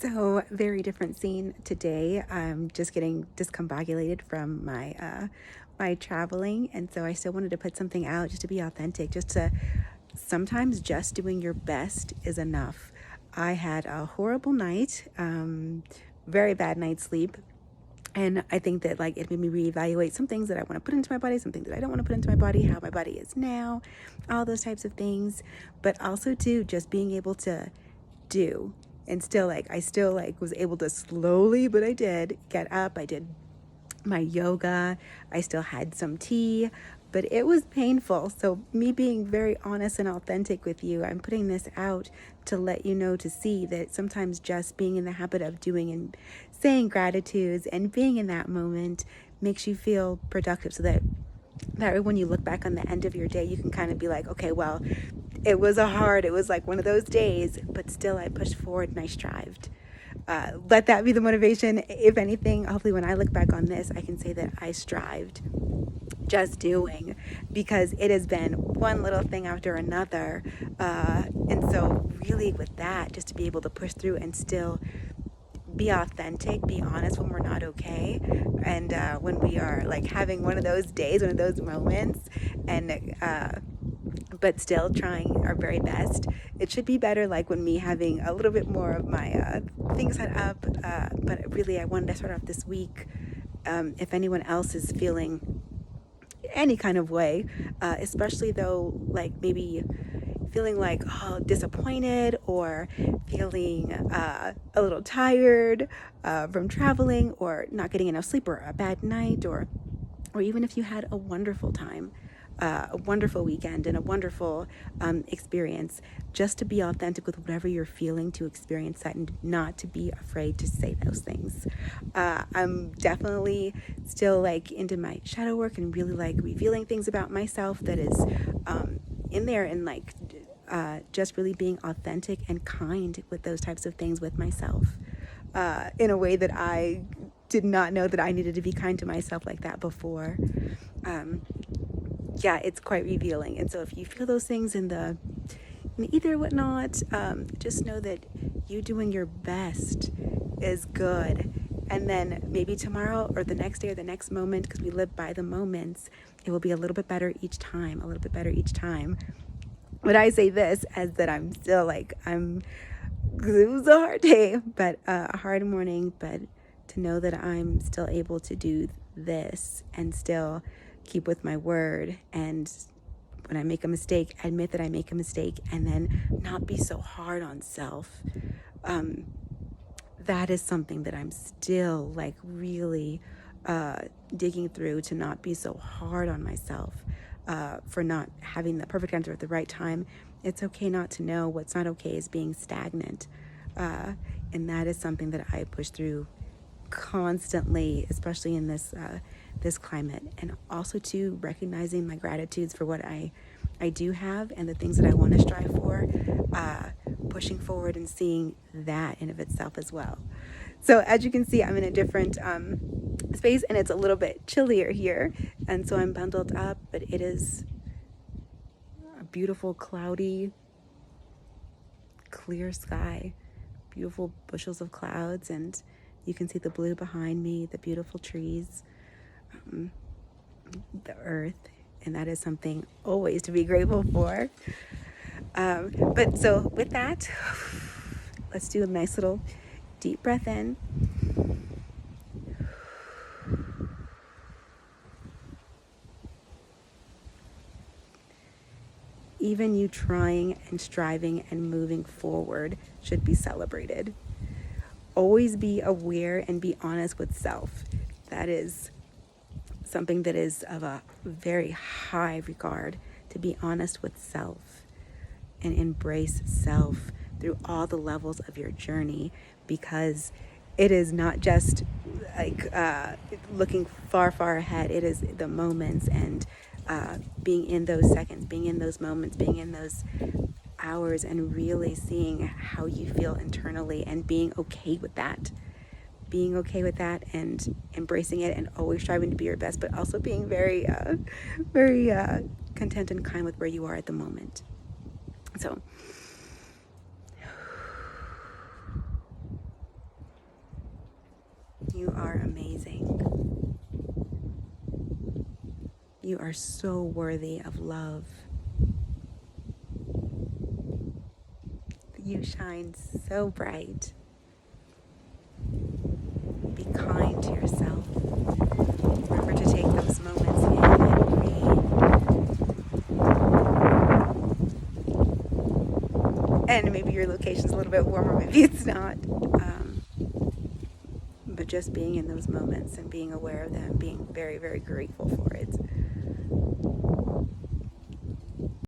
So, very different scene today. I'm just getting discombobulated from my traveling, and so I still wanted to put something out just to be authentic. Just to sometimes just doing your best is enough. I had a horrible night, very bad night's sleep. And I think that like it made me reevaluate some things that I want to put into my body, some things that I don't want to put into my body, how my body is now, all those types of things. But also too, just being able to do and still I still was able to slowly, but I did get up. I did my yoga. I still had some tea, but it was painful. So me being very honest and authentic with you, I'm putting this out to let you know, to see that sometimes just being in the habit of doing and saying gratitudes and being in that moment makes you feel productive, so that when you look back on the end of your day, you can kind of be like, okay, well, it was like one of those days, but still I pushed forward and I strived. Let that be the motivation. If anything, hopefully when I look back on this, I can say that I strived, just doing, because it has been one little thing after another. And so really with that, just to be able to push through and still be authentic, be honest when we're not okay, and when we are like having one of those days, one of those moments, and but still trying our very best. It should be better like when me having a little bit more of my things set up, but really I wanted to start off this week, if anyone else is feeling any kind of way, especially though like maybe feeling like disappointed, or feeling a little tired from traveling, or not getting enough sleep, or a bad night, or even if you had a wonderful time, a wonderful weekend, and a wonderful experience, just to be authentic with whatever you're feeling, to experience that, and not to be afraid to say those things. I'm definitely still like into my shadow work and really like revealing things about myself that is in there, and like just really being authentic and kind with those types of things with myself, in a way that I did not know that I needed to be kind to myself like that before. Yeah, it's quite revealing. And so if you feel those things in either whatnot, just know that you doing your best is good. And then maybe tomorrow or the next day or the next moment, because we live by the moments, it will be a little bit better each time, a little bit better each time. But I say this as that I'm still like, it was a hard day, but a hard morning, but to know that I'm still able to do this and still keep with my word, and when I make a mistake, admit that I make a mistake, and then not be so hard on self. That is something that I'm still like really digging through, to not be so hard on myself for not having the perfect answer at the right time. It's okay not to know. What's not okay is being stagnant. And that is something that I push through constantly, especially in this climate, and also to recognizing my gratitudes for what I do have, and the things that I want to strive for, pushing forward and seeing that in of itself as well. So as you can see, I'm in a different space, and it's a little bit chillier here, and so I'm bundled up, but it is a beautiful, cloudy, clear sky, beautiful bushels of clouds, and you can see the blue behind me, the beautiful trees, the earth, and that is something always to be grateful for. But so with that, let's do a nice little deep breath in. Even you trying and striving and moving forward should be celebrated. Always be aware and be honest with self. That is something that is of a very high regard, to be honest with self and embrace self through all the levels of your journey, because it is not just like looking far ahead. It is the moments, and being in those seconds, being in those moments, being in those hours, and really seeing how you feel internally, and being okay with that, and embracing it, and always striving to be your best, but also being very content and kind with where you are at the moment. So You are amazing. You are so worthy of love. You shine so bright. Be kind to yourself. Remember to take those moments in and breathe. And maybe your location's a little bit warmer, maybe it's not. But just being in those moments and being aware of them, being very, very grateful for it.